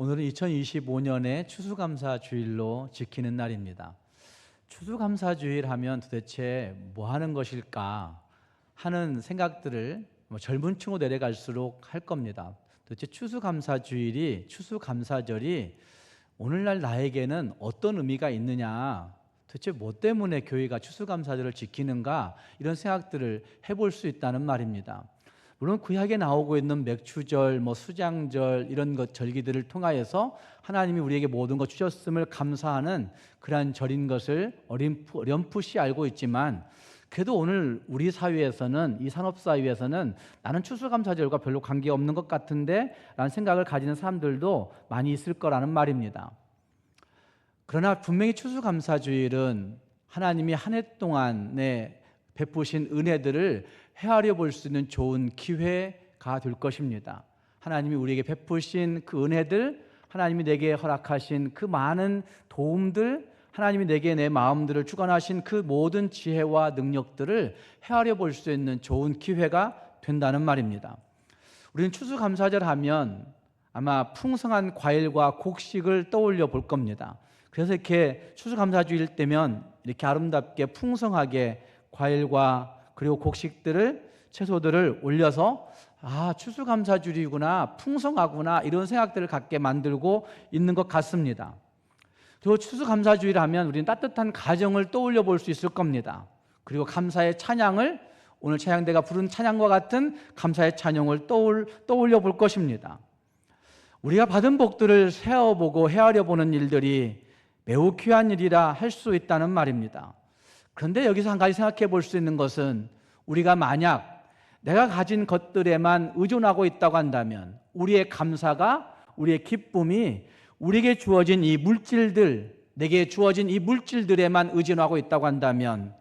오늘은 2025년의 추수감사주일로 지키는 날입니다. 추수감사주일 하면 도대체 뭐 하는 것일까 하는 생각들을 젊은 층으로 내려갈수록 할 겁니다. 도대체 추수감사절이 오늘날 나에게는 어떤 의미가 있느냐, 도대체 뭐 때문에 교회가 추수감사절을 지키는가, 이런 생각들을 해볼 수 있다는 말입니다. 물론 구약에 나오고 있는 맥추절, 수장절 이런 것 절기들을 통하여서 하나님이 우리에게 모든 것 주셨음을 감사하는 그러한 절인 것을 어렴풋이 알고 있지만, 그래도 오늘 우리 사회에서는, 이 산업사회에서는 나는 추수감사절과 별로 관계없는 것 같은데 라는 생각을 가지는 사람들도 많이 있을 거라는 말입니다. 그러나 분명히 추수감사주일은 하나님이 한 해 동안에 베푸신 은혜들을 헤아려 볼 수 있는 좋은 기회가 될 것입니다. 하나님이 우리에게 베푸신 그 은혜들, 하나님이 내게 허락하신 그 많은 도움들, 하나님이 내게 내 마음들을 주관하신 그 모든 지혜와 능력들을 헤아려 볼 수 있는 좋은 기회가 된다는 말입니다. 우리는 추수감사절 하면 아마 풍성한 과일과 곡식을 떠올려 볼 겁니다. 그래서 이렇게 추수감사주일 때면 이렇게 아름답게 풍성하게 과일과 그리고 곡식들을, 채소들을 올려서 추수감사주일이구나, 풍성하구나, 이런 생각들을 갖게 만들고 있는 것 같습니다. 그리고 추수감사주일 하면 우리는 따뜻한 가정을 떠올려 볼 수 있을 겁니다. 그리고 감사의 찬양을, 오늘 찬양대가 부른 찬양과 같은 감사의 찬양을 떠올려 볼 것입니다. 우리가 받은 복들을 세어보고 헤아려 보는 일들이 매우 귀한 일이라 할 수 있다는 말입니다. 그런데 여기서 한 가지 생각해 볼 수 있는 것은, 우리가 만약 내가 가진 것들에만 의존하고 있다고 한다면, 우리의 감사가, 우리의 기쁨이 우리에게 주어진 이 물질들, 내게 주어진 이 물질들에만 의존하고 있다고 한다면,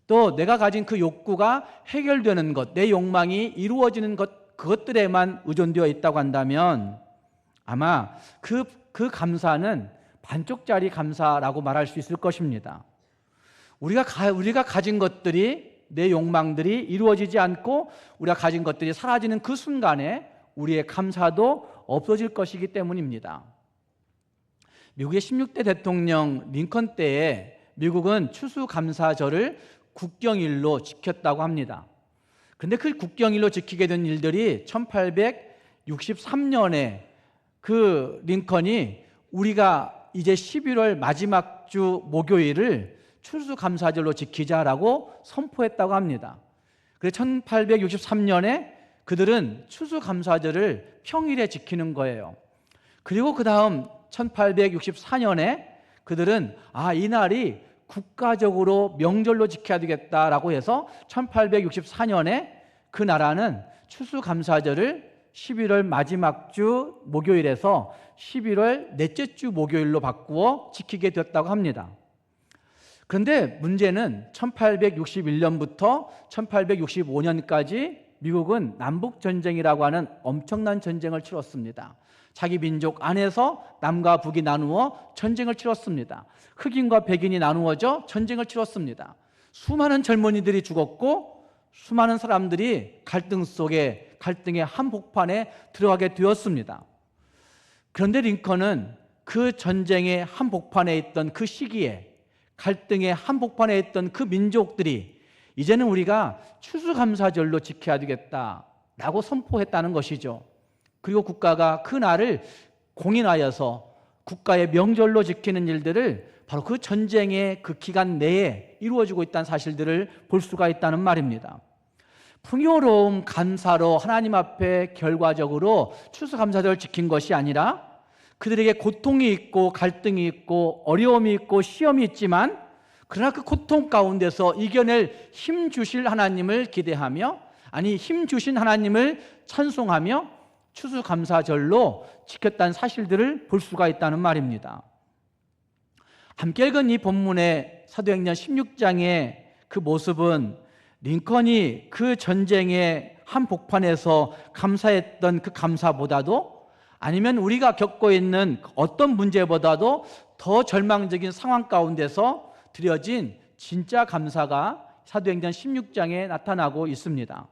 또 내가 가진 그 욕구가 해결되는 것, 내 욕망이 이루어지는 것, 그것들에만 의존되어 있다고 한다면 아마 그 감사는 반쪽짜리 감사라고 말할 수 있을 것입니다. 우리가 가진 것들이, 내 욕망들이 이루어지지 않고 우리가 가진 것들이 사라지는 그 순간에 우리의 감사도 없어질 것이기 때문입니다. 미국의 16대 대통령 링컨 때에 미국은 추수감사절을 국경일로 지켰다고 합니다. 그런데 그 국경일로 지키게 된 일들이 1863년에 그 링컨이 우리가 이제 11월 마지막 주 목요일을 추수감사절로 지키자라고 선포했다고 합니다. 그래서 1863년에 그들은 추수감사절을 평일에 지키는 거예요. 그리고 그 다음 1864년에 그들은 이날이 국가적으로 명절로 지켜야 되겠다라고 해서 1864년에 그 나라는 추수감사절을 11월 마지막 주 목요일에서 11월 넷째 주 목요일로 바꾸어 지키게 되었다고 합니다. 그런데 문제는 1861년부터 1865년까지 미국은 남북전쟁이라고 하는 엄청난 전쟁을 치렀습니다. 자기 민족 안에서 남과 북이 나누어 전쟁을 치렀습니다. 흑인과 백인이 나누어져 전쟁을 치렀습니다. 수많은 젊은이들이 죽었고, 수많은 사람들이 갈등의 한복판에 들어가게 되었습니다. 그런데 링컨은 그 전쟁의 한복판에 있던 그 시기에, 갈등의 한복판에 있던 그 민족들이 이제는 우리가 추수감사절로 지켜야 되겠다라고 선포했다는 것이죠. 그리고 국가가 그 날을 공인하여서 국가의 명절로 지키는 일들을 바로 그 전쟁의 그 기간 내에 이루어지고 있다는 사실들을 볼 수가 있다는 말입니다. 풍요로움, 감사로 하나님 앞에 결과적으로 추수감사절을 지킨 것이 아니라, 그들에게 고통이 있고 갈등이 있고 어려움이 있고 시험이 있지만, 그러나 그 고통 가운데서 이겨낼 힘 주실 하나님을 기대하며, 힘 주신 하나님을 찬송하며 추수감사절로 지켰다는 사실들을 볼 수가 있다는 말입니다. 함께 읽은 이 본문의 사도행전 16장의 그 모습은, 링컨이 그 전쟁의 한복판에서 감사했던 그 감사보다도, 아니면 우리가 겪고 있는 어떤 문제보다도 더 절망적인 상황 가운데서 드려진 진짜 감사가 사도행전 16장에 나타나고 있습니다.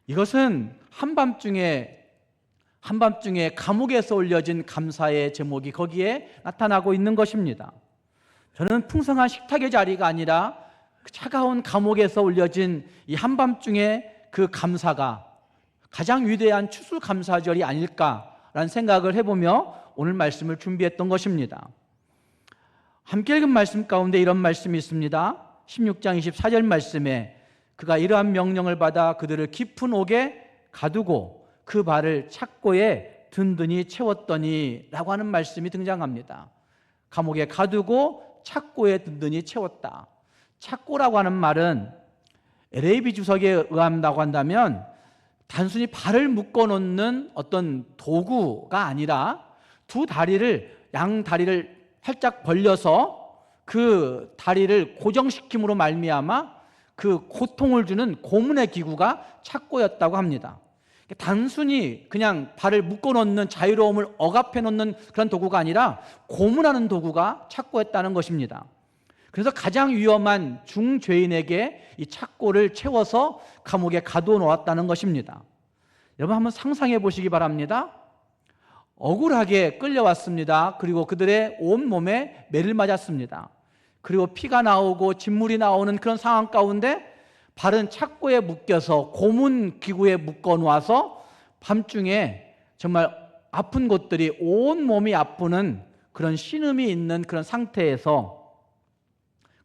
이것은 한밤중에 한밤중에 감옥에서 올려진 감사의 제목이 거기에 나타나고 있는 것입니다. 저는 풍성한 식탁의 자리가 아니라 차가운 감옥에서 올려진 이 한밤중에 그 감사가 가장 위대한 추수감사절이 아닐까라는 생각을 해보며 오늘 말씀을 준비했던 것입니다. 함께 읽은 말씀 가운데 이런 말씀이 있습니다. 16장 24절 말씀에 그가 이러한 명령을 받아 그들을 깊은 옥에 가두고 그 발을 착고에 든든히 채웠더니 라고 하는 말씀이 등장합니다. 감옥에 가두고 착고에 든든히 채웠다. 착고라고 하는 말은 LAB 주석에 의한다고 한다면 단순히 발을 묶어놓는 어떤 도구가 아니라 두 다리를, 양 다리를 활짝 벌려서 그 다리를 고정시킴으로 말미암아 그 고통을 주는 고문의 기구가 착고였다고 합니다. 단순히 그냥 발을 묶어놓는 자유로움을 억압해 놓는 그런 도구가 아니라 고문하는 도구가 착고였다는 것입니다. 그래서 가장 위험한 중죄인에게 이 착고를 채워서 감옥에 가두어 놓았다는 것입니다. 여러분 한번 상상해 보시기 바랍니다. 억울하게 끌려왔습니다. 그리고 그들의 온몸에 매를 맞았습니다. 그리고 피가 나오고 진물이 나오는 그런 상황 가운데 발은 착고에 묶여서 고문 기구에 묶어 놓아서 밤중에 정말 아픈 곳들이 온몸이 아프는 그런 신음이 있는 그런 상태에서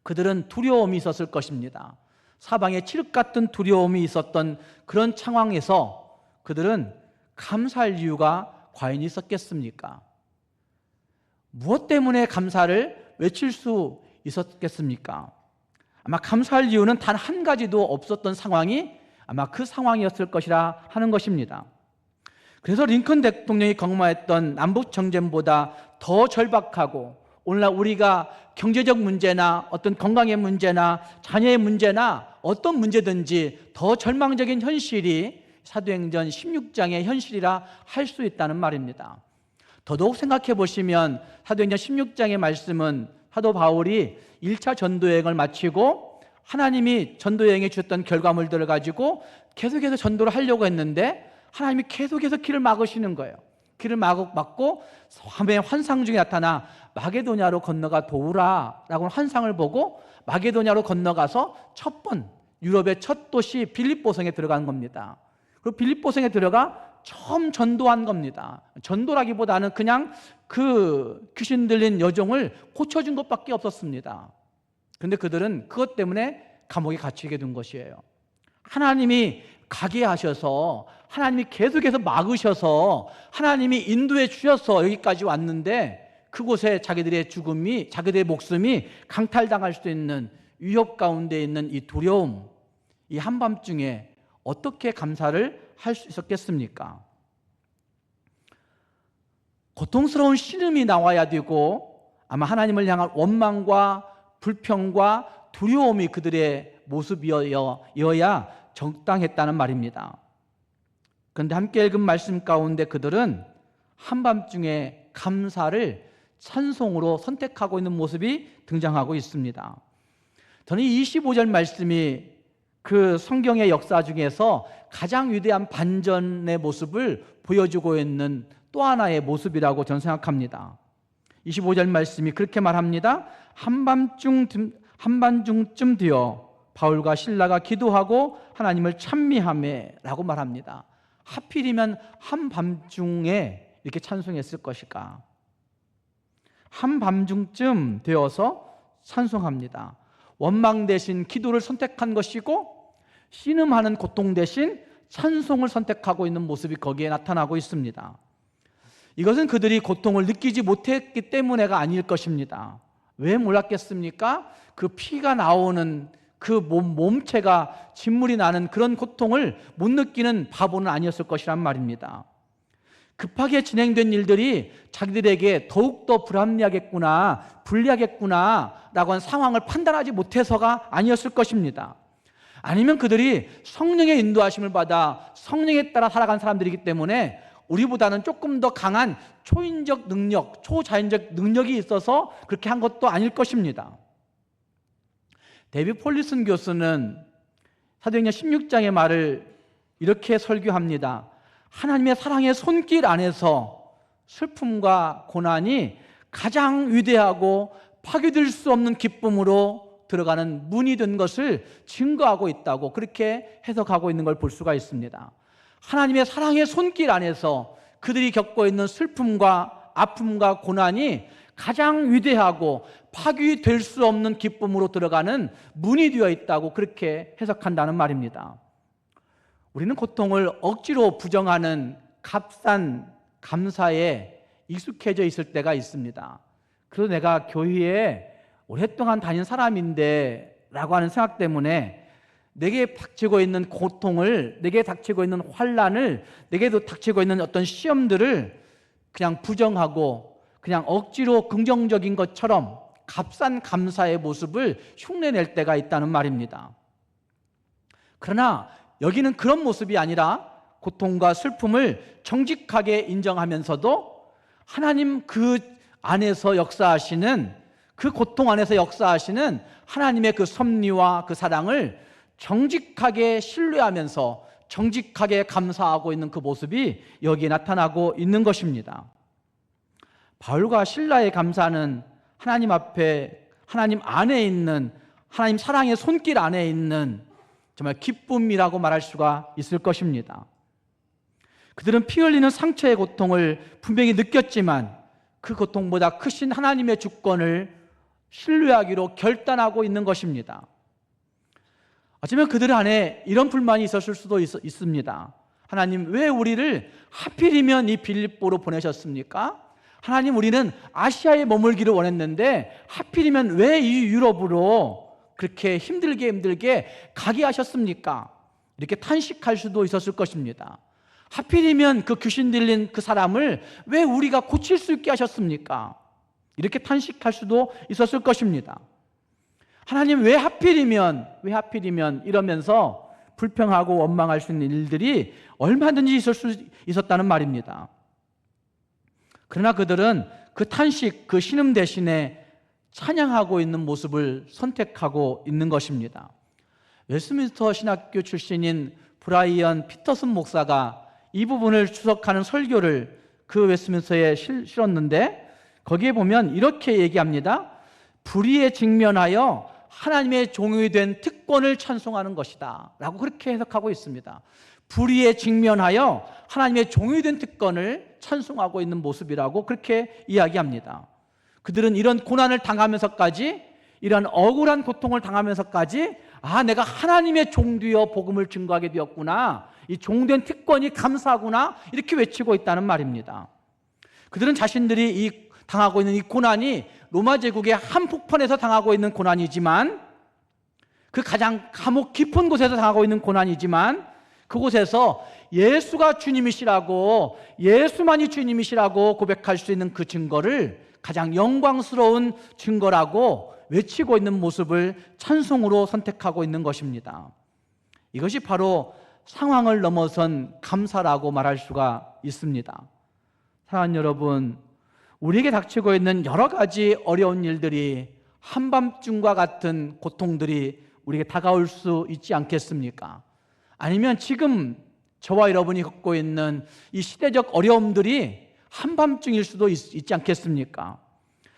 그들은 두려움이 있었을 것입니다. 사방에 칠흑 같은 두려움이 있었던 그런 상황에서 그들은 감사할 이유가 과연 있었겠습니까? 무엇 때문에 감사를 외칠 수 있었겠습니까? 아마 감사할 이유는 단 한 가지도 없었던 상황이 아마 그 상황이었을 것이라 하는 것입니다. 그래서 링컨 대통령이 경험했던 남북 정전보다 더 절박하고 오늘날 우리가 경제적 문제나 어떤 건강의 문제나 자녀의 문제나 어떤 문제든지 더 절망적인 현실이 사도행전 16장의 현실이라 할 수 있다는 말입니다. 더더욱 생각해 보시면 사도행전 16장의 말씀은 사도 바울이 1차 전도여행을 마치고 하나님이 전도여행에 주셨던 결과물들을 가지고 계속해서 전도를 하려고 했는데 하나님이 계속해서 길을 막으시는 거예요. 길을 막고 밤에 환상 중에 나타나 마게도냐로 건너가 도우라라고 환상을 보고 마게도냐로 건너가서 유럽의 첫 도시 빌립보성에 들어간 겁니다. 그리고 빌립보성에 들어가 처음 전도한 겁니다. 전도라기보다는 그냥 그 귀신 들린 여종을 고쳐준 것밖에 없었습니다. 그런데 그들은 그것 때문에 감옥에 갇히게 된 것이에요. 하나님이 가게 하셔서 하나님이 계속해서 막으셔서 하나님이 인도해 주셔서 여기까지 왔는데 그곳에 자기들의 목숨이 강탈당할 수 있는 위협 가운데 있는 이 두려움, 이 한밤중에 어떻게 감사를 할 수 있었겠습니까? 고통스러운 신음이 나와야 되고 아마 하나님을 향한 원망과 불평과 두려움이 그들의 모습이어야 적당했다는 말입니다. 그런데 함께 읽은 말씀 가운데 그들은 한밤중에 감사를 찬송으로 선택하고 있는 모습이 등장하고 있습니다. 저는 이 25절 말씀이 그 성경의 역사 중에서 가장 위대한 반전의 모습을 보여주고 있는 또 하나의 모습이라고 저는 생각합니다. 25절 말씀이 그렇게 말합니다. 한밤중쯤 되어 바울과 실라가 기도하고 하나님을 찬미하며 라고 말합니다. 하필이면 한밤중에 이렇게 찬송했을 것일까? 한밤중쯤 되어서 찬송합니다. 원망 대신 기도를 선택한 것이고 신음하는 고통 대신 찬송을 선택하고 있는 모습이 거기에 나타나고 있습니다. 이것은 그들이 고통을 느끼지 못했기 때문에가 아닐 것입니다. 왜 몰랐겠습니까? 그 피가 나오는 그 몸체가 진물이 나는 그런 고통을 못 느끼는 바보는 아니었을 것이란 말입니다. 급하게 진행된 일들이 자기들에게 더욱더 불합리하겠구나, 불리하겠구나 라고 한 상황을 판단하지 못해서가 아니었을 것입니다. 아니면 그들이 성령의 인도하심을 받아 성령에 따라 살아간 사람들이기 때문에 우리보다는 조금 더 강한 초인적 능력, 초자연적 능력이 있어서 그렇게 한 것도 아닐 것입니다. 데이비드 폴리슨 교수는 사도행전 16장의 말을 이렇게 설교합니다. 하나님의 사랑의 손길 안에서 슬픔과 고난이 가장 위대하고 파괴될 수 없는 기쁨으로 들어가는 문이 된 것을 증거하고 있다고 그렇게 해석하고 있는 걸 볼 수가 있습니다. 하나님의 사랑의 손길 안에서 그들이 겪고 있는 슬픔과 아픔과 고난이 가장 위대하고 파괴될 수 없는 기쁨으로 들어가는 문이 되어 있다고 그렇게 해석한다는 말입니다. 우리는 고통을 억지로 부정하는 값싼 감사에 익숙해져 있을 때가 있습니다. 그래도 내가 교회에 오랫동안 다닌 사람인데 라고 하는 생각 때문에 내게 닥치고 있는 고통을, 내게 닥치고 있는 환난을, 내게도 닥치고 있는 어떤 시험들을 그냥 부정하고 그냥 억지로 긍정적인 것처럼 값싼 감사의 모습을 흉내낼 때가 있다는 말입니다. 그러나 여기는 그런 모습이 아니라 고통과 슬픔을 정직하게 인정하면서도 하나님 그 안에서 역사하시는, 그 고통 안에서 역사하시는 하나님의 그 섭리와 그 사랑을 정직하게 신뢰하면서 정직하게 감사하고 있는 그 모습이 여기에 나타나고 있는 것입니다. 바울과 실라의 감사는 하나님 앞에, 하나님 안에 있는, 하나님 사랑의 손길 안에 있는 정말 기쁨이라고 말할 수가 있을 것입니다. 그들은 피 흘리는 상처의 고통을 분명히 느꼈지만 그 고통보다 크신 하나님의 주권을 신뢰하기로 결단하고 있는 것입니다. 어쩌면 그들 안에 이런 불만이 있었을 수도 있습니다. 하나님, 왜 우리를 하필이면 이 빌립보로 보내셨습니까? 하나님, 우리는 아시아에 머물기를 원했는데 하필이면 왜 이 유럽으로 그렇게 힘들게 가게 하셨습니까? 이렇게 탄식할 수도 있었을 것입니다. 하필이면 그 귀신 들린 그 사람을 왜 우리가 고칠 수 있게 하셨습니까? 이렇게 탄식할 수도 있었을 것입니다. 하나님, 왜 하필이면 이러면서 불평하고 원망할 수 있는 일들이 얼마든지 있을 수 있었다는 말입니다. 그러나 그들은 그 탄식, 그 신음 대신에 찬양하고 있는 모습을 선택하고 있는 것입니다. 웨스트민스터 신학교 출신인 브라이언 피터슨 목사가 이 부분을 추석하는 설교를 그 웨스트민스터에 실었는데 거기에 보면 이렇게 얘기합니다. 불의에 직면하여 하나님의 종이 된 특권을 찬송하는 것이다 라고 그렇게 해석하고 있습니다. 불의에 직면하여 하나님의 종이 된 특권을 찬송하고 있는 모습이라고 그렇게 이야기합니다. 그들은 이런 고난을 당하면서까지, 이런 억울한 고통을 당하면서까지 내가 하나님의 종 되어 복음을 증거하게 되었구나, 이 종된 특권이 감사하구나, 이렇게 외치고 있다는 말입니다. 그들은 자신들이 당하고 있는 이 고난이 로마 제국의 한복판에서 당하고 있는 고난이지만, 그 가장 감옥 깊은 곳에서 당하고 있는 고난이지만, 그곳에서 예수가 주님이시라고, 예수만이 주님이시라고 고백할 수 있는 그 증거를 가장 영광스러운 증거라고 외치고 있는 모습을 찬송으로 선택하고 있는 것입니다. 이것이 바로 상황을 넘어선 감사라고 말할 수가 있습니다. 사랑하는 여러분, 우리에게 닥치고 있는 여러 가지 어려운 일들이 한밤중과 같은 고통들이 우리에게 다가올 수 있지 않겠습니까? 아니면 지금 저와 여러분이 겪고 있는 이 시대적 어려움들이 한밤중일 수도 있지 않겠습니까?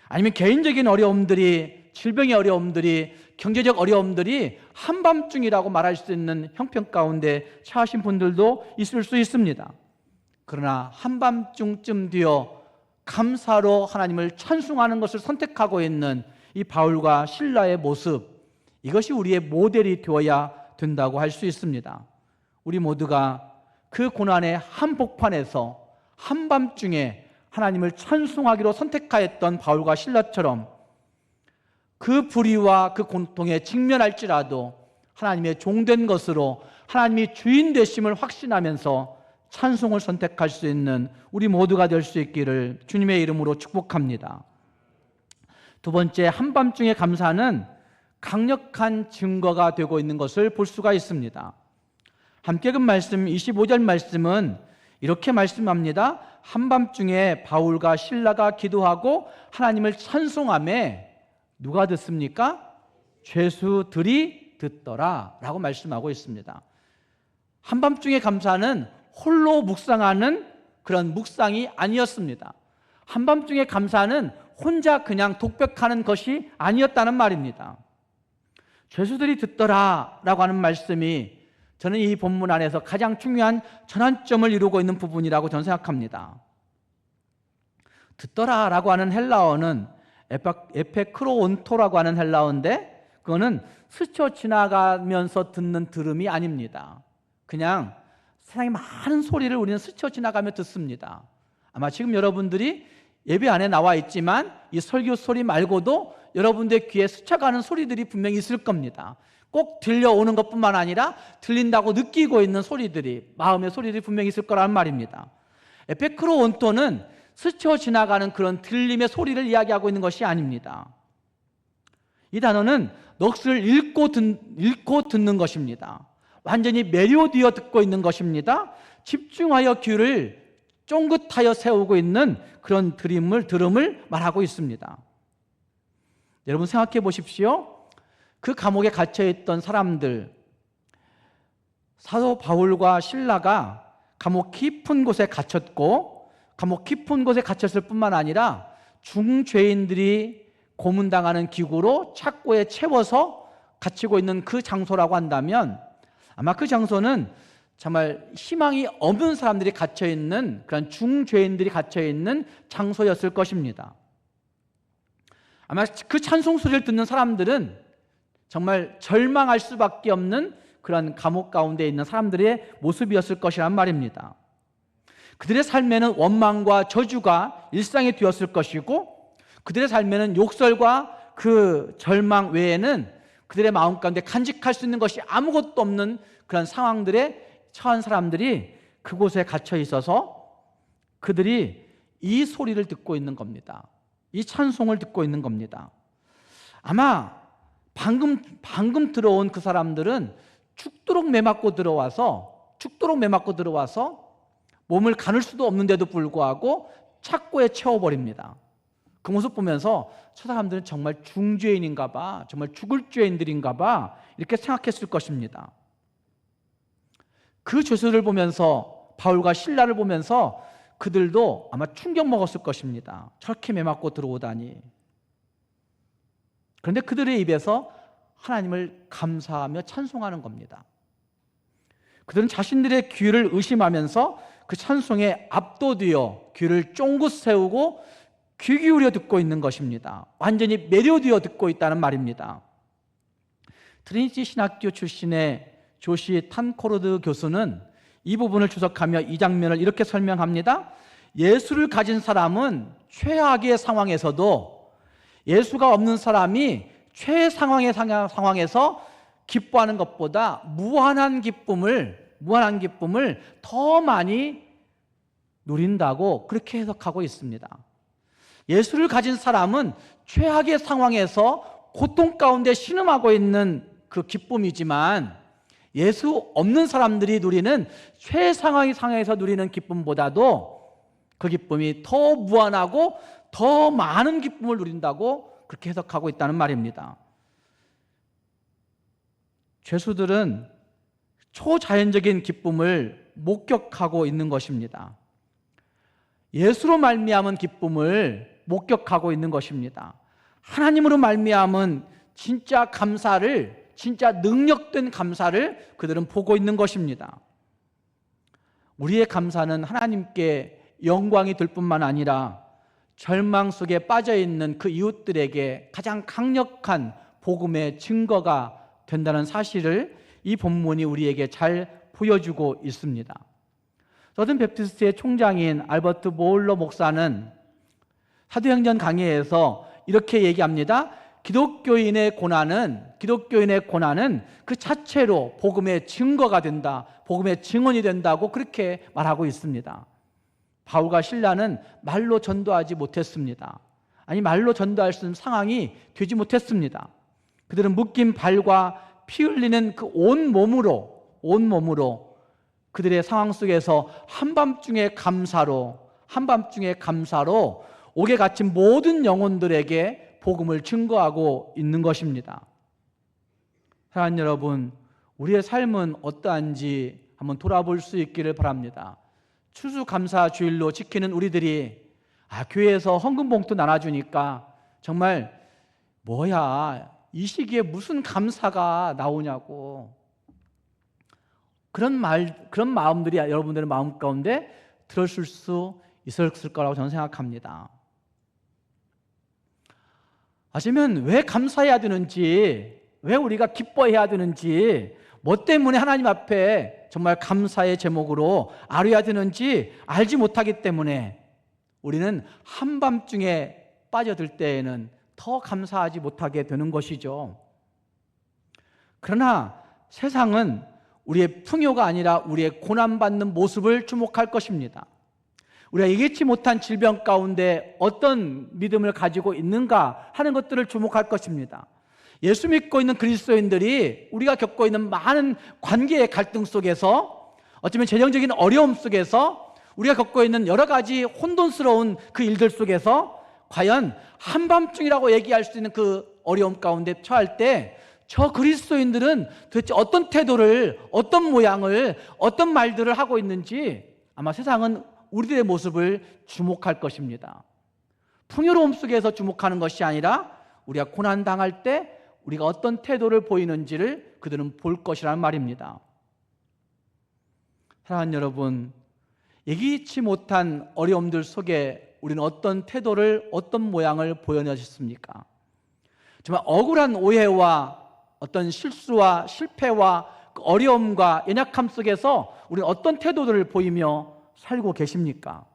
아니면 개인적인 어려움들이, 질병의 어려움들이, 경제적 어려움들이 한밤중이라고 말할 수 있는 형편 가운데 처하신 분들도 있을 수 있습니다. 그러나 한밤중쯤 되어 감사로 하나님을 찬송하는 것을 선택하고 있는 이 바울과 실라의 모습, 이것이 우리의 모델이 되어야 된다고 할 수 있습니다. 우리 모두가 그 고난의 한복판에서 한밤중에 하나님을 찬송하기로 선택하였던 바울과 실라처럼 그 불의와 그 고통에 직면할지라도 하나님의 종된 것으로 하나님이 주인 되심을 확신하면서 찬송을 선택할 수 있는 우리 모두가 될 수 있기를 주님의 이름으로 축복합니다. 두 번째, 한밤중의 감사는 강력한 증거가 되고 있는 것을 볼 수가 있습니다. 함께 읽은 말씀 25절 말씀은 이렇게 말씀합니다. 한밤중에 바울과 실라가 기도하고 하나님을 찬송하며 누가 듣습니까? 죄수들이 듣더라 라고 말씀하고 있습니다. 한밤중의 감사는 홀로 묵상하는 그런 묵상이 아니었습니다. 한밤중의 감사는 혼자 그냥 독백하는 것이 아니었다는 말입니다. 죄수들이 듣더라 라고 하는 말씀이 저는 이 본문 안에서 가장 중요한 전환점을 이루고 있는 부분이라고 저는 생각합니다. 듣더라 라고 하는 헬라어는 에페크로온토라고 하는 헬라어인데, 그거는 스쳐 지나가면서 듣는 들음이 아닙니다. 그냥 세상에 많은 소리를 우리는 스쳐 지나가며 듣습니다. 아마 지금 여러분들이 예배 안에 나와 있지만 이 설교 소리 말고도 여러분들 귀에 스쳐가는 소리들이 분명히 있을 겁니다. 꼭 들려오는 것뿐만 아니라 들린다고 느끼고 있는 소리들이, 마음의 소리들이 분명히 있을 거란 말입니다. 에페크로온토는 스쳐 지나가는 그런 들림의 소리를 이야기하고 있는 것이 아닙니다. 이 단어는 넋을 읽고 듣는 것입니다. 완전히 매료되어 듣고 있는 것입니다. 집중하여 귀를 쫑긋하여 세우고 있는 그런 들음을 말하고 있습니다. 여러분 생각해 보십시오. 그 감옥에 갇혀있던 사람들, 사도 바울과 실라가 감옥 깊은 곳에 갇혔고, 감옥 깊은 곳에 갇혔을 뿐만 아니라 중죄인들이 고문당하는 기구로 착고에 채워서 갇히고 있는 그 장소라고 한다면, 아마 그 장소는 정말 희망이 없는 사람들이 갇혀있는, 그런 중죄인들이 갇혀있는 장소였을 것입니다. 아마 그 찬송 소리를 듣는 사람들은 정말 절망할 수밖에 없는 그런 감옥 가운데 있는 사람들의 모습이었을 것이란 말입니다. 그들의 삶에는 원망과 저주가 일상이 되었을 것이고, 그들의 삶에는 욕설과 그 절망 외에는 그들의 마음 가운데 간직할 수 있는 것이 아무것도 없는 그런 상황들에 처한 사람들이 그곳에 갇혀 있어서 그들이 이 소리를 듣고 있는 겁니다. 이 찬송을 듣고 있는 겁니다. 아마 방금 들어온 그 사람들은 죽도록 매맞고 들어와서 몸을 가눌 수도 없는데도 불구하고 착고에 채워버립니다. 그 모습 보면서 저 사람들은 정말 중죄인인가 봐, 정말 죽을 죄인들인가 봐, 이렇게 생각했을 것입니다. 그 죄수를 보면서, 바울과 실라를 보면서 그들도 아마 충격 먹었을 것입니다. 저렇게 매맞고 들어오다니. 그런데 그들의 입에서 하나님을 감사하며 찬송하는 겁니다. 그들은 자신들의 귀를 의심하면서 그 찬송에 압도되어 귀를 쫑긋 세우고 귀 기울여 듣고 있는 것입니다. 완전히 매료되어 듣고 있다는 말입니다. 트리니티 신학교 출신의 조시 탄코르드 교수는 이 부분을 주석하며 이 장면을 이렇게 설명합니다. 예수를 가진 사람은 최악의 상황에서도, 예수가 없는 사람이 최상황의 상황에서 기뻐하는 것보다 무한한 기쁨을 더 많이 누린다고 그렇게 해석하고 있습니다. 예수를 가진 사람은 최악의 상황에서 고통 가운데 신음하고 있는 그 기쁨이지만, 예수 없는 사람들이 누리는 최상황의 상황에서 누리는 기쁨보다도 그 기쁨이 더 무한하고 더 많은 기쁨을 누린다고 그렇게 해석하고 있다는 말입니다. 죄수들은 초자연적인 기쁨을 목격하고 있는 것입니다. 예수로 말미암은 기쁨을 목격하고 있는 것입니다. 하나님으로 말미암은 진짜 감사를, 진짜 능력된 감사를 그들은 보고 있는 것입니다. 우리의 감사는 하나님께 영광이 될 뿐만 아니라 절망 속에 빠져있는 그 이웃들에게 가장 강력한 복음의 증거가 된다는 사실을 이 본문이 우리에게 잘 보여주고 있습니다. 서든 베프티스트의 총장인 알버트 모울러 목사는 사도행전 강해에서 이렇게 얘기합니다. 기독교인의 고난은 그 자체로 복음의 증거가 된다, 복음의 증언이 된다고 그렇게 말하고 있습니다. 바울과 실라는 말로 전도하지 못했습니다. 아니, 말로 전도할 수 있는 상황이 되지 못했습니다. 그들은 묶인 발과 피 흘리는 그 온 몸으로 그들의 상황 속에서 한밤중의 감사로 옥에 갇힌 모든 영혼들에게 복음을 증거하고 있는 것입니다. 사랑하는 여러분, 우리의 삶은 어떠한지 한번 돌아볼 수 있기를 바랍니다. 추수감사 주일로 지키는 우리들이 교회에서 헌금 봉투 나눠주니까 정말 뭐야, 이 시기에 무슨 감사가 나오냐고, 그런 마음들이 여러분들의 마음 가운데 들었을 수 있었을 거라고 저는 생각합니다. 아시면 왜 감사해야 되는지, 왜 우리가 기뻐해야 되는지, 뭐 때문에 하나님 앞에 정말 감사의 제목으로 아뢰야 되는지 알지 못하기 때문에 우리는 한밤중에 빠져들 때에는 더 감사하지 못하게 되는 것이죠. 그러나 세상은 우리의 풍요가 아니라 우리의 고난받는 모습을 주목할 것입니다. 우리가 예기치 못한 질병 가운데 어떤 믿음을 가지고 있는가 하는 것들을 주목할 것입니다. 예수 믿고 있는 그리스도인들이 우리가 겪고 있는 많은 관계의 갈등 속에서, 어쩌면 재정적인 어려움 속에서, 우리가 겪고 있는 여러 가지 혼돈스러운 그 일들 속에서 과연 한밤중이라고 얘기할 수 있는 그 어려움 가운데 처할 때 저 그리스도인들은 도대체 어떤 태도를, 어떤 모양을, 어떤 말들을 하고 있는지 아마 세상은 우리들의 모습을 주목할 것입니다. 풍요로움 속에서 주목하는 것이 아니라 우리가 고난당할 때 우리가 어떤 태도를 보이는지를 그들은 볼 것이라는 말입니다. 사랑하는 여러분, 예기치 못한 어려움들 속에 우리는 어떤 태도를, 어떤 모양을 보여내셨습니까? 정말 억울한 오해와 어떤 실수와 실패와 그 어려움과 연약함 속에서 우리는 어떤 태도들을 보이며 살고 계십니까?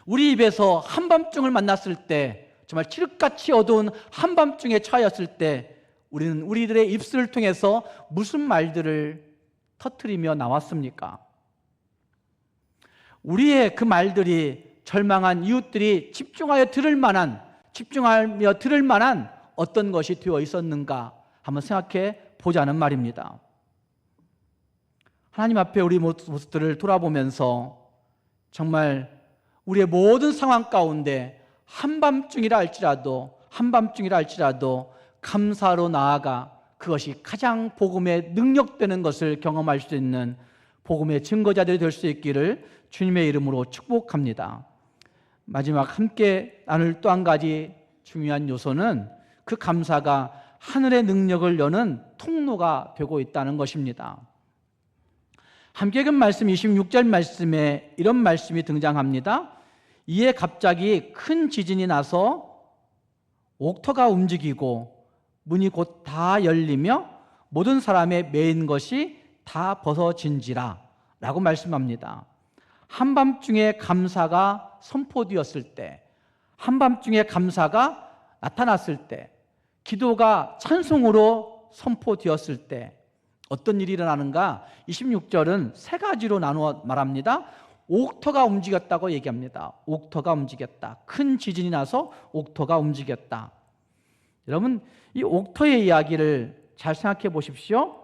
우리 입에서 한밤중을 만났을 때, 정말 칠흑같이 어두운 한밤중에 처하였을 때 우리는 우리들의 입술을 통해서 무슨 말들을 터뜨리며 나왔습니까? 우리의 그 말들이 절망한 이웃들이 집중하며 들을 만한 어떤 것이 되어 있었는가 한번 생각해 보자는 말입니다. 하나님 앞에 우리 모습들을 돌아보면서 정말 우리의 모든 상황 가운데 한밤중이라 할지라도 감사로 나아가 그것이 가장 복음의 능력되는 것을 경험할 수 있는 복음의 증거자들이 될 수 있기를 주님의 이름으로 축복합니다. 마지막 함께 나눌 또 한 가지 중요한 요소는 그 감사가 하늘의 능력을 여는 통로가 되고 있다는 것입니다. 함께 읽은 말씀 26절 말씀에 이런 말씀이 등장합니다. 이에 갑자기 큰 지진이 나서 옥토가 움직이고 문이 곧 다 열리며 모든 사람의 매인 것이 다 벗어진지라 라고 말씀합니다. 한밤중에 감사가 선포되었을 때, 한밤중에 감사가 나타났을 때, 기도가 찬송으로 선포되었을 때 어떤 일이 일어나는가? 26절은 세 가지로 나누어 말합니다. 옥토가 움직였다고 얘기합니다. 옥토가 움직였다. 큰 지진이 나서 옥토가 움직였다. 여러분, 이 옥토의 이야기를 잘 생각해 보십시오.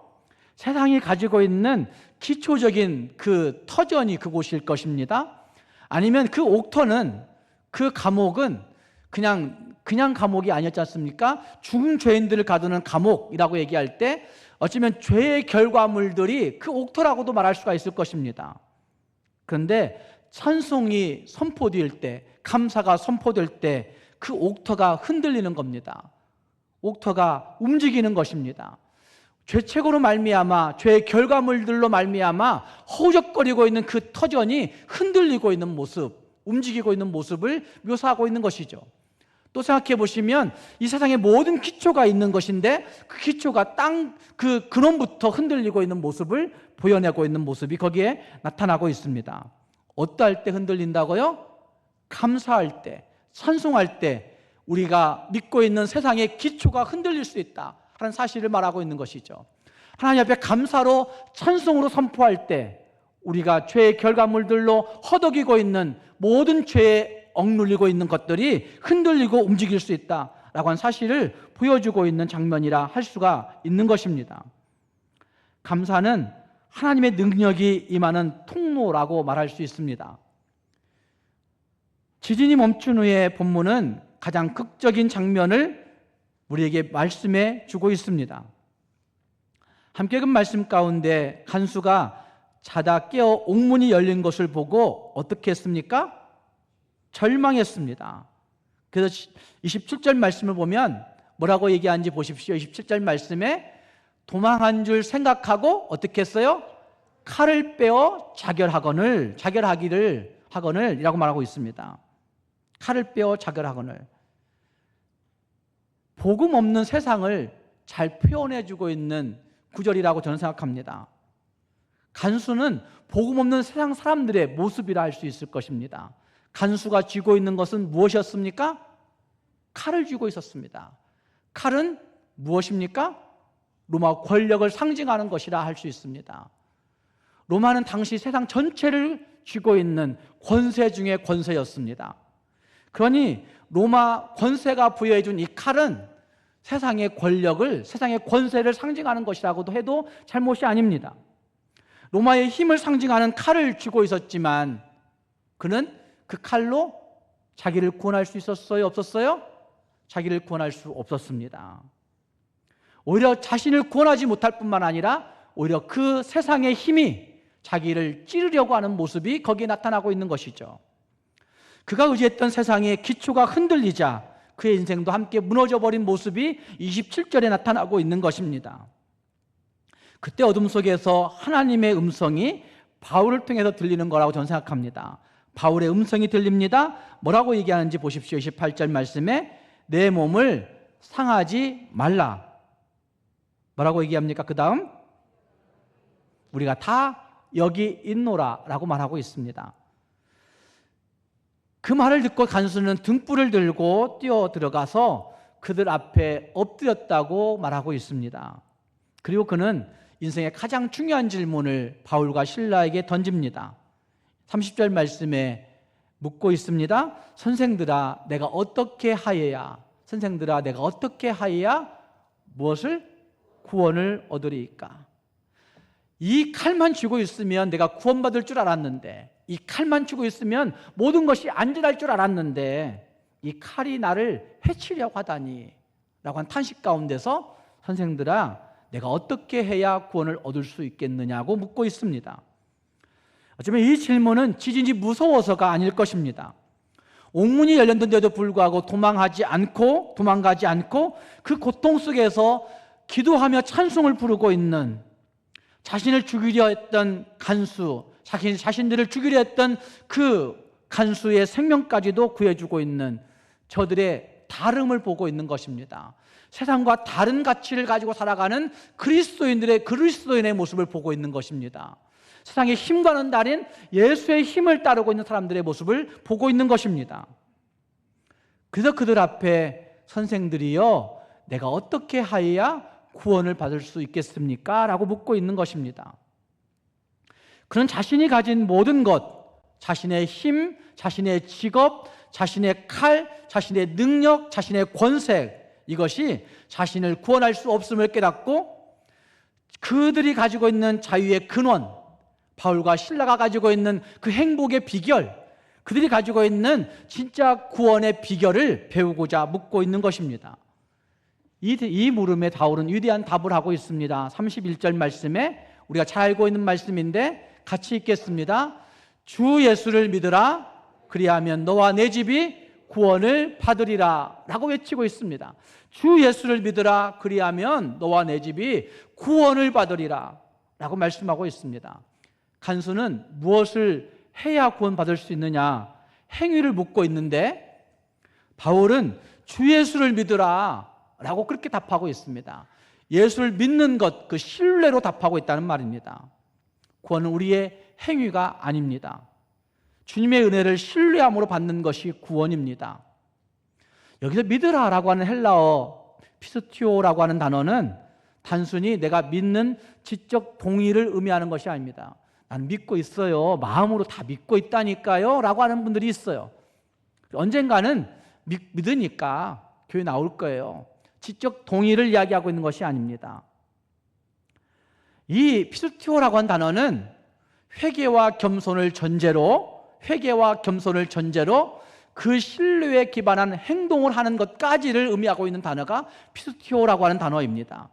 세상이 가지고 있는 기초적인 그 터전이 그곳일 것입니다. 아니면 그 옥토는, 그 감옥은 그냥 감옥이 아니었지 않습니까? 죽은 죄인들을 가두는 감옥이라고 얘기할 때 어쩌면 죄의 결과물들이 그 옥토라고도 말할 수가 있을 것입니다. 그런데 찬송이 선포될 때, 감사가 선포될 때 그 옥토가 흔들리는 겁니다. 옥토가 움직이는 것입니다. 죄책으로 말미암아, 죄의 결과물들로 말미암아 허우적거리고 있는 그 터전이 흔들리고 있는 모습, 움직이고 있는 모습을 묘사하고 있는 것이죠. 또 생각해 보시면 이 세상에 모든 기초가 있는 것인데 그 기초가 그 근원부터 흔들리고 있는 모습을 보여내고 있는 모습이 거기에 나타나고 있습니다. 어떠할 때 흔들린다고요? 감사할 때, 찬송할 때 우리가 믿고 있는 세상의 기초가 흔들릴 수 있다 하는 사실을 말하고 있는 것이죠. 하나님 앞에 감사로, 찬송으로 선포할 때 우리가 죄의 결과물들로 허덕이고 있는 모든 죄에 억눌리고 있는 것들이 흔들리고 움직일 수 있다라고 하는 사실을 보여주고 있는 장면이라 할 수가 있는 것입니다. 감사는 하나님의 능력이 임하는 통로라고 말할 수 있습니다. 지진이 멈춘 후에 본문은 가장 극적인 장면을 우리에게 말씀해 주고 있습니다. 함께 그 말씀 가운데 간수가 자다 깨어 옥문이 열린 것을 보고 어떻게 했습니까? 절망했습니다. 그래서 27절 말씀을 보면 뭐라고 얘기하는지 보십시오. 27절 말씀에 도망한 줄 생각하고 어떻게 했어요? 칼을 빼어 자결하기를 하거늘 이라고 말하고 있습니다. 칼을 빼어 자결하거늘. 복음 없는 세상을 잘 표현해주고 있는 구절이라고 저는 생각합니다. 간수는 복음 없는 세상 사람들의 모습이라 할 수 있을 것입니다. 간수가 쥐고 있는 것은 무엇이었습니까? 칼을 쥐고 있었습니다. 칼은 무엇입니까? 로마 권력을 상징하는 것이라 할 수 있습니다. 로마는 당시 세상 전체를 쥐고 있는 권세 중의 권세였습니다. 그러니 로마 권세가 부여해 준 이 칼은 세상의 권력을, 세상의 권세를 상징하는 것이라고도 해도 잘못이 아닙니다. 로마의 힘을 상징하는 칼을 쥐고 있었지만 그는 그 칼로 자기를 구원할 수 있었어요? 없었어요? 자기를 구원할 수 없었습니다. 오히려 자신을 구원하지 못할 뿐만 아니라 오히려 그 세상의 힘이 자기를 찌르려고 하는 모습이 거기에 나타나고 있는 것이죠. 그가 의지했던 세상의 기초가 흔들리자 그의 인생도 함께 무너져버린 모습이 27절에 나타나고 있는 것입니다. 그때 어둠 속에서 하나님의 음성이 바울을 통해서 들리는 거라고 저는 생각합니다. 바울의 음성이 들립니다. 뭐라고 얘기하는지 보십시오. 28절 말씀에 내 몸을 상하지 말라. 뭐라고 얘기합니까? 그 다음 우리가 다 여기 있노라 라고 말하고 있습니다. 그 말을 듣고 간수는 등불을 들고 뛰어 들어가서 그들 앞에 엎드렸다고 말하고 있습니다. 그리고 그는 인생의 가장 중요한 질문을 바울과 실라에게 던집니다. 30절 말씀에 묻고 있습니다. 선생들아 내가 어떻게 하여야 무엇을? 구원을 얻으리이까? 이 칼만 쥐고 있으면 내가 구원받을 줄 알았는데, 이 칼만 쥐고 있으면 모든 것이 안전할 줄 알았는데 이 칼이 나를 해치려고 하다니 라고 한 탄식 가운데서 선생들아 내가 어떻게 해야 구원을 얻을 수 있겠느냐고 묻고 있습니다. 어쩌면 이 질문은 지진이 무서워서가 아닐 것입니다. 옥문이 열렸는데도 불구하고 도망가지 않고 그 고통 속에서 기도하며 찬송을 부르고 있는, 자신을 죽이려 했던 간수, 자신들을 죽이려 했던 그 간수의 생명까지도 구해주고 있는 저들의 다름을 보고 있는 것입니다. 세상과 다른 가치를 가지고 살아가는 그리스도인의 모습을 보고 있는 것입니다. 세상의 힘과는 다른 예수의 힘을 따르고 있는 사람들의 모습을 보고 있는 것입니다. 그래서 그들 앞에 선생들이여 내가 어떻게 하여야 구원을 받을 수 있겠습니까? 라고 묻고 있는 것입니다. 그는 자신이 가진 모든 것, 자신의 힘, 자신의 직업, 자신의 칼, 자신의 능력, 자신의 권세, 이것이 자신을 구원할 수 없음을 깨닫고 그들이 가지고 있는 자유의 근원, 바울과 실라가 가지고 있는 그 행복의 비결, 그들이 가지고 있는 진짜 구원의 비결을 배우고자 묻고 있는 것입니다. 이 물음에 바울은 위대한 답을 하고 있습니다. 31절 말씀에 우리가 잘 알고 있는 말씀인데 같이 읽겠습니다. 주 예수를 믿으라 그리하면 너와 내 집이 구원을 받으리라 라고 외치고 있습니다. 주 예수를 믿으라 그리하면 너와 내 집이 구원을 받으리라 라고 말씀하고 있습니다. 간수는 무엇을 해야 구원받을 수 있느냐 행위를 묻고 있는데 바울은 주 예수를 믿으라 라고 그렇게 답하고 있습니다. 예수를 믿는 것, 그 신뢰로 답하고 있다는 말입니다. 구원은 우리의 행위가 아닙니다. 주님의 은혜를 신뢰함으로 받는 것이 구원입니다. 여기서 믿으라라고 하는 헬라어 피스티오라고 하는 단어는 단순히 내가 믿는 지적 동의를 의미하는 것이 아닙니다. 나는 믿고 있어요. 마음으로 다 믿고 있다니까요 라고 하는 분들이 있어요. 언젠가는 믿으니까 교회 나올 거예요. 지적 동의를 이야기하고 있는 것이 아닙니다. 이 피스티오라고 하는 단어는 회개와 겸손을 전제로 그 신뢰에 기반한 행동을 하는 것까지를 의미하고 있는 단어가 피스티오라고 하는 단어입니다.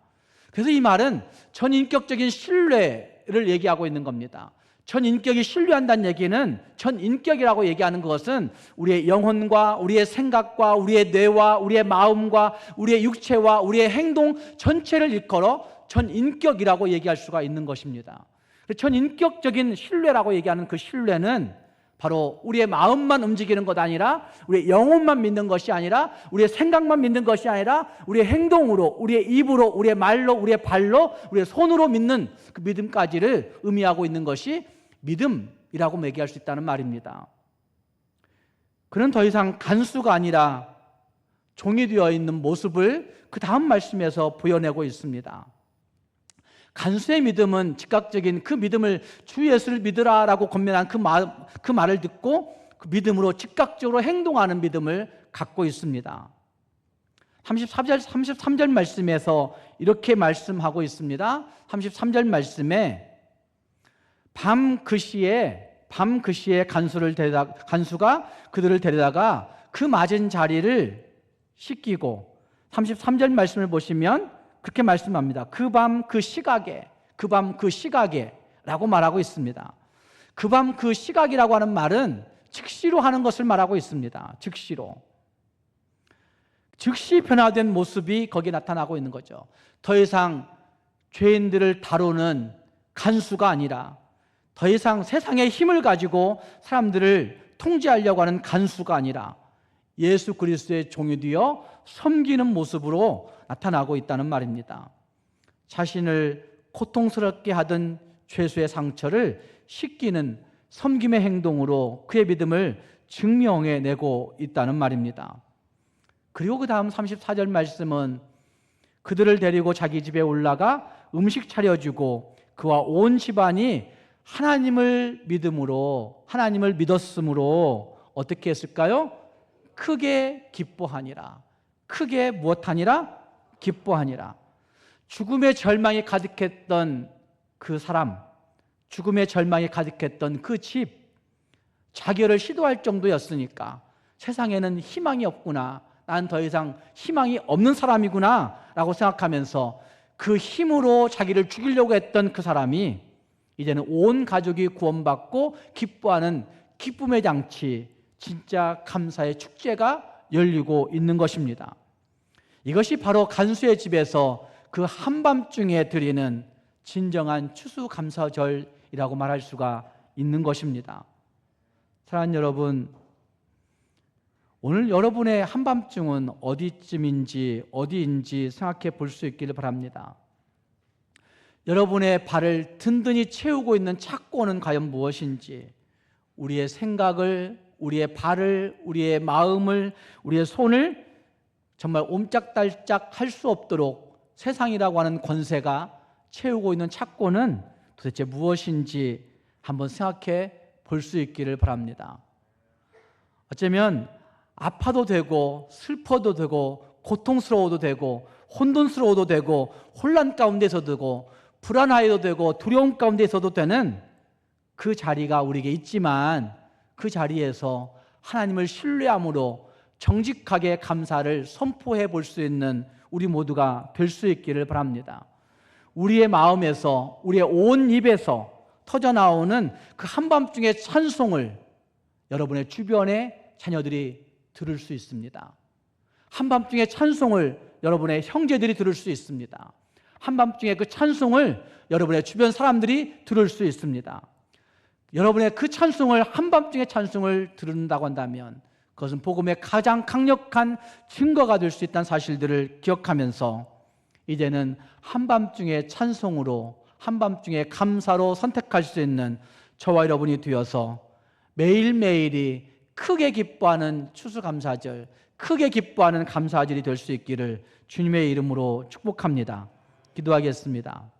그래서 이 말은 전인격적인 신뢰를 얘기하고 있는 겁니다. 전인격이 신뢰한다는 얘기는, 전인격이라고 얘기하는 것은 우리의 영혼과 우리의 생각과 우리의 뇌와 우리의 마음과 우리의 육체와 우리의 행동 전체를 일컬어 전인격이라고 얘기할 수가 있는 것입니다. 전인격적인 신뢰라고 얘기하는 그 신뢰는 바로 우리의 마음만 움직이는 것 아니라, 우리의 영혼만 믿는 것이 아니라, 우리의 생각만 믿는 것이 아니라, 우리의 행동으로, 우리의 입으로, 우리의 말로, 우리의 발로, 우리의 손으로 믿는 그 믿음까지를 의미하고 있는 것이 믿음이라고 얘기할 수 있다는 말입니다. 그는 더 이상 간수가 아니라 종이 되어 있는 모습을 그 다음 말씀에서 보여내고 있습니다. 간수의 믿음은 즉각적인 그 믿음을, 주 예수를 믿으라라고 권면한 그 말을 듣고 그 믿음으로 즉각적으로 행동하는 믿음을 갖고 있습니다. 33절 말씀에서 이렇게 말씀하고 있습니다. 33절 말씀에 밤 그 시에 간수가 그들을 데려다가 그 맞은 자리를 씻기고, 33절 말씀을 보시면 그렇게 말씀합니다. 그 밤 그 시각에 라고 말하고 있습니다. 그 밤 그 시각이라고 하는 말은 즉시로 하는 것을 말하고 있습니다. 즉시 변화된 모습이 거기에 나타나고 있는 거죠. 더 이상 죄인들을 다루는 간수가 아니라, 더 이상 세상의 힘을 가지고 사람들을 통제하려고 하는 간수가 아니라 예수 그리스도의 종이 되어 섬기는 모습으로 나타나고 있다는 말입니다. 자신을 고통스럽게 하던 죄수의 상처를 씻기는 섬김의 행동으로 그의 믿음을 증명해내고 있다는 말입니다. 그리고 그 다음 34절 말씀은 그들을 데리고 자기 집에 올라가 음식 차려주고 그와 온 집안이 하나님을 믿었으므로 어떻게 했을까요? 크게 기뻐하니라. 크게 무엇하니라? 기뻐하니라. 죽음의 절망이 가득했던 그 사람, 죽음의 절망이 가득했던 그 집, 자결을 시도할 정도였으니까 세상에는 희망이 없구나, 난 더 이상 희망이 없는 사람이구나 라고 생각하면서 그 힘으로 자기를 죽이려고 했던 그 사람이 이제는 온 가족이 구원받고 기뻐하는 기쁨의 잔치, 진짜 감사의 축제가 열리고 있는 것입니다. 이것이 바로 간수의 집에서 그 한밤중에 드리는 진정한 추수감사절이라고 말할 수가 있는 것입니다. 사랑하는 여러분, 오늘 여러분의 한밤중은 어디인지 생각해 볼 수 있기를 바랍니다. 여러분의 발을 든든히 채우고 있는 착고는 과연 무엇인지, 우리의 생각을, 우리의 발을, 우리의 마음을, 우리의 손을 정말 옴짝달짝 할 수 없도록 세상이라고 하는 권세가 채우고 있는 착고는 도대체 무엇인지 한번 생각해 볼 수 있기를 바랍니다. 어쩌면 아파도 되고 슬퍼도 되고 고통스러워도 되고 혼돈스러워도 되고 혼란 가운데서도 되고 불안해도 되고 두려움 가운데서도 되는 그 자리가 우리에게 있지만, 그 자리에서 하나님을 신뢰함으로 정직하게 감사를 선포해 볼 수 있는 우리 모두가 될 수 있기를 바랍니다. 우리의 마음에서, 우리의 온 입에서 터져나오는 그 한밤중의 찬송을 여러분의 주변의 자녀들이 들을 수 있습니다. 한밤중의 찬송을 여러분의 형제들이 들을 수 있습니다. 한밤중에 그 찬송을 여러분의 주변 사람들이 들을 수 있습니다. 여러분의 그 찬송을, 한밤중의 찬송을 들은다고 한다면 그것은 복음의 가장 강력한 증거가 될 수 있다는 사실들을 기억하면서 이제는 한밤중의 찬송으로, 한밤중의 감사로 선택할 수 있는 저와 여러분이 되어서 매일매일이 크게 기뻐하는 추수감사절, 크게 기뻐하는 감사절이 될 수 있기를 주님의 이름으로 축복합니다. 기도하겠습니다.